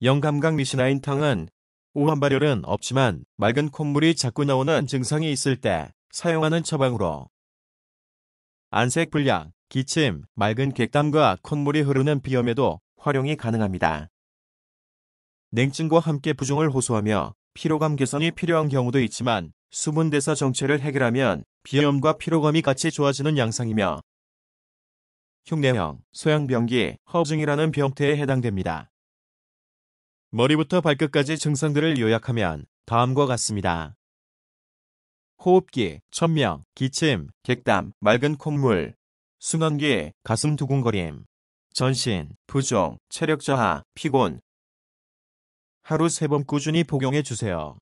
영감각 미시나인탕은 우한 발열은 없지만 맑은 콧물이 자꾸 나오는 증상이 있을 때 사용하는 처방으로 안색 불량, 기침, 맑은 객담과 콧물이 흐르는 비염에도 활용이 가능합니다. 냉증과 함께 부종을 호소하며 피로감 개선이 필요한 경우도 있지만 수분 대사 정체를 해결하면 비염과 피로감이 같이 좋아지는 양상이며 흉내형, 소양병기, 허증이라는 병태에 해당됩니다. 머리부터 발끝까지 증상들을 요약하면 다음과 같습니다. 호흡기, 천명, 기침, 객담, 맑은 콧물, 순환기, 가슴 두근거림, 전신, 부종, 체력 저하, 피곤. 하루 3번 꾸준히 복용해 주세요.